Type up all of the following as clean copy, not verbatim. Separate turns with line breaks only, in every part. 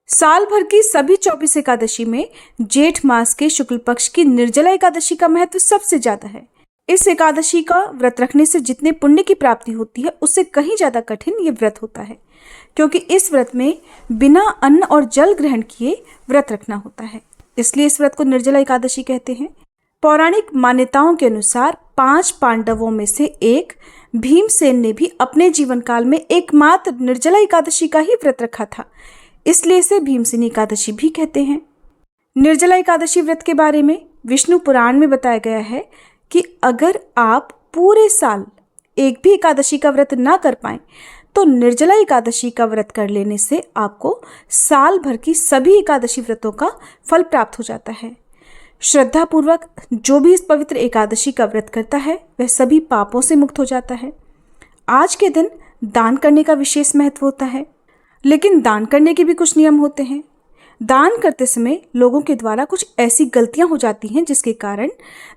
साल भर की सभी 24 एकादशी में जेठ मास के शुक्ल पक्ष की निर्जला एकादशी का महत्व सबसे ज्यादा है। इस एकादशी का व्रत रखने से जितने पुण्य की प्राप्ति होती है उससे कहीं ज्यादा कठिन ये व्रत होता है, क्योंकि इस व्रत में बिना अन्न और जल ग्रहण किए व्रत रखना होता है। इसलिए इस व्रत को निर्जला एकादशी कहते हैं। पौराणिक मान्यताओं के अनुसार 5 पांडवों में से एक भीमसेन ने भी अपने जीवन काल में एकमात्र निर्जला एकादशी का ही व्रत रखा था, इसलिए इसे भीमसेनी एकादशी भी कहते हैं। निर्जला एकादशी व्रत के बारे में विष्णु पुराण में बताया गया है कि अगर आप पूरे साल एक भी एकादशी का व्रत ना कर पाएं तो निर्जला एकादशी का व्रत कर लेने से आपको साल भर की सभी एकादशी व्रतों का फल प्राप्त हो जाता है। श्रद्धा पूर्वक जो भी इस पवित्र एकादशी का व्रत करता है वह सभी पापों से मुक्त हो जाता है। आज के दिन दान करने का विशेष महत्व होता है, लेकिन दान करने के भी कुछ नियम होते हैं। दान करते समय लोगों के द्वारा कुछ ऐसी गलतियां हो जाती हैं जिसके कारण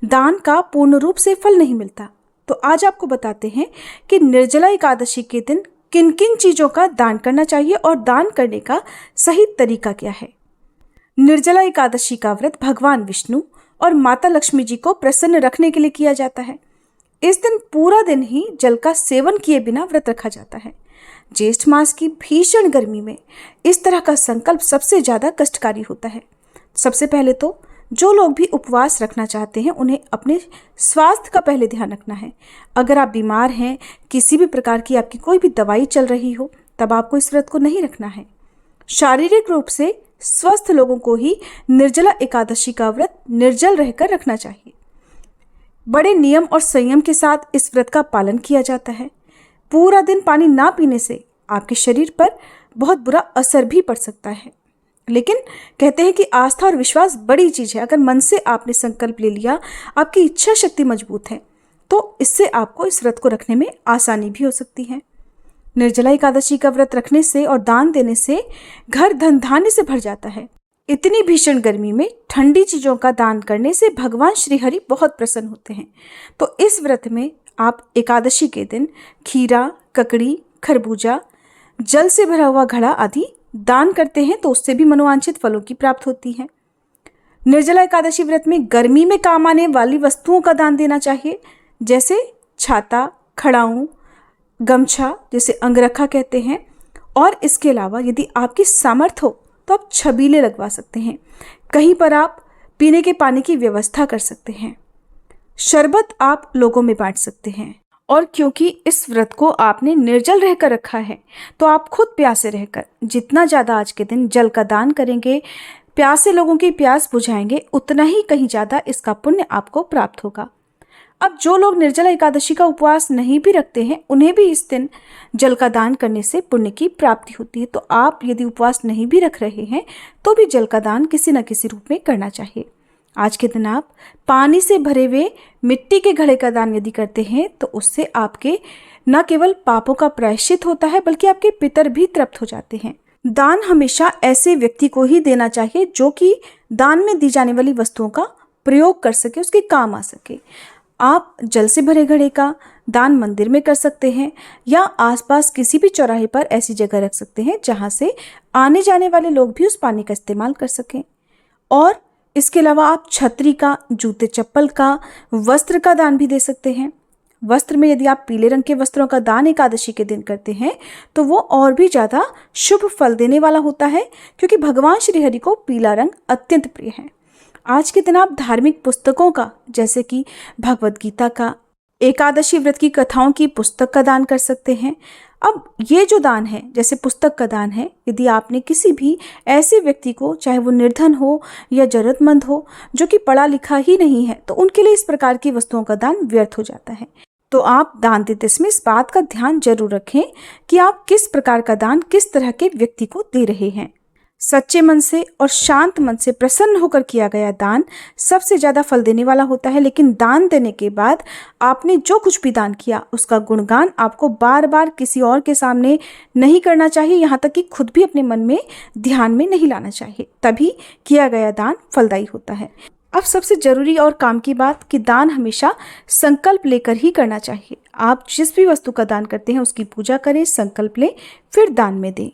दान का पूर्ण रूप से फल नहीं मिलता। तो आज आपको बताते हैं कि निर्जला एकादशी के दिन किन किन चीज़ों का दान करना चाहिए और दान करने का सही तरीका क्या है। निर्जला एकादशी का व्रत भगवान विष्णु और माता लक्ष्मी जी को प्रसन्न रखने के लिए किया जाता है। इस दिन पूरा दिन ही जल का सेवन किए बिना व्रत रखा जाता है। ज्येष्ठ मास की भीषण गर्मी में इस तरह का संकल्प सबसे ज़्यादा कष्टकारी होता है। सबसे पहले तो जो लोग भी उपवास रखना चाहते हैं उन्हें अपने स्वास्थ्य का पहले ध्यान रखना है। अगर आप बीमार हैं, किसी भी प्रकार की आपकी कोई भी दवाई चल रही हो, तब आपको इस व्रत को नहीं रखना है। शारीरिक रूप से स्वस्थ लोगों को ही निर्जला एकादशी का व्रत निर्जल रहकर रखना चाहिए। बड़े नियम और संयम के साथ इस व्रत का पालन किया जाता है। पूरा दिन पानी ना पीने से आपके शरीर पर बहुत बुरा असर भी पड़ सकता है, लेकिन कहते हैं कि आस्था और विश्वास बड़ी चीज़ है। अगर मन से आपने संकल्प ले लिया, आपकी इच्छा शक्ति मजबूत है, तो इससे आपको इस व्रत को रखने में आसानी भी हो सकती है। निर्जला एकादशी का व्रत रखने से और दान देने से घर धन धान्य से भर जाता है। इतनी भीषण गर्मी में ठंडी चीज़ों का दान करने से भगवान श्री हरि बहुत प्रसन्न होते हैं। तो इस व्रत में आप एकादशी के दिन खीरा, ककड़ी, खरबूजा, जल से भरा हुआ घड़ा आदि दान करते हैं तो उससे भी मनोवांछित फलों की प्राप्ति होती है। निर्जला एकादशी व्रत में गर्मी में काम आने वाली वस्तुओं का दान देना चाहिए, जैसे छाता, खड़ाऊं, गमछा जिसे अंगरखा कहते हैं, और इसके अलावा यदि आपकी सामर्थ्य हो तो आप छबीले लगवा सकते हैं। कहीं पर आप पीने के पानी की व्यवस्था कर सकते हैं। शरबत आप लोगों में बांट सकते हैं। और क्योंकि इस व्रत को आपने निर्जल रहकर रखा है तो आप खुद प्यासे रहकर जितना ज़्यादा आज के दिन जल का दान करेंगे, प्यासे लोगों की प्यास बुझाएंगे, उतना ही कहीं ज़्यादा इसका पुण्य आपको प्राप्त होगा। अब जो लोग निर्जला एकादशी का उपवास नहीं भी रखते हैं उन्हें भी इस दिन जल का दान करने से पुण्य की प्राप्ति होती है। तो आप यदि उपवास नहीं भी रख रहे हैं तो भी जल का दान किसी न किसी रूप में करना चाहिए। आज के दिन आप पानी से भरे हुए मिट्टी के घड़े का दान यदि करते हैं तो उससे आपके न केवल पापों का प्रायश्चित होता है बल्कि आपके पितर भी तृप्त हो जाते हैं। दान हमेशा ऐसे व्यक्ति को ही देना चाहिए जो कि दान में दी जाने वाली वस्तुओं का प्रयोग कर सके, उसके काम आ सके। आप जल से भरे घड़े का दान मंदिर में कर सकते हैं या आसपास किसी भी चौराहे पर ऐसी जगह रख सकते हैं जहां से आने जाने वाले लोग भी उस पानी का इस्तेमाल कर सकें। और इसके अलावा आप छतरी का, जूते चप्पल का, वस्त्र का दान भी दे सकते हैं। वस्त्र में यदि आप पीले रंग के वस्त्रों का दान एकादशी के दिन करते हैं तो वो और भी ज़्यादा शुभ फल देने वाला होता है, क्योंकि भगवान श्री हरि को पीला रंग अत्यंत प्रिय है। आज के दिन आप धार्मिक पुस्तकों का, जैसे कि भगवद गीता का, एकादशी व्रत की कथाओं की पुस्तक का दान कर सकते हैं। अब ये जो दान है, जैसे पुस्तक का दान है, यदि आपने किसी भी ऐसे व्यक्ति को, चाहे वो निर्धन हो या जरूरतमंद हो, जो कि पढ़ा लिखा ही नहीं है, तो उनके लिए इस प्रकार की वस्तुओं का दान व्यर्थ हो जाता है। तो आप दान देते समय इस बात का ध्यान जरूर रखें कि आप किस प्रकार का दान किस तरह के व्यक्ति को दे रहे हैं। सच्चे मन से और शांत मन से प्रसन्न होकर किया गया दान सबसे ज़्यादा फल देने वाला होता है। लेकिन दान देने के बाद आपने जो कुछ भी दान किया उसका गुणगान आपको बार बार किसी और के सामने नहीं करना चाहिए, यहाँ तक कि खुद भी अपने मन में ध्यान में नहीं लाना चाहिए, तभी किया गया दान फलदायी होता है। अब सबसे जरूरी और काम की बात कि दान हमेशा संकल्प लेकर ही करना चाहिए। आप जिस भी वस्तु का दान करते हैं उसकी पूजा करें, संकल्प लें, फिर दान में दें।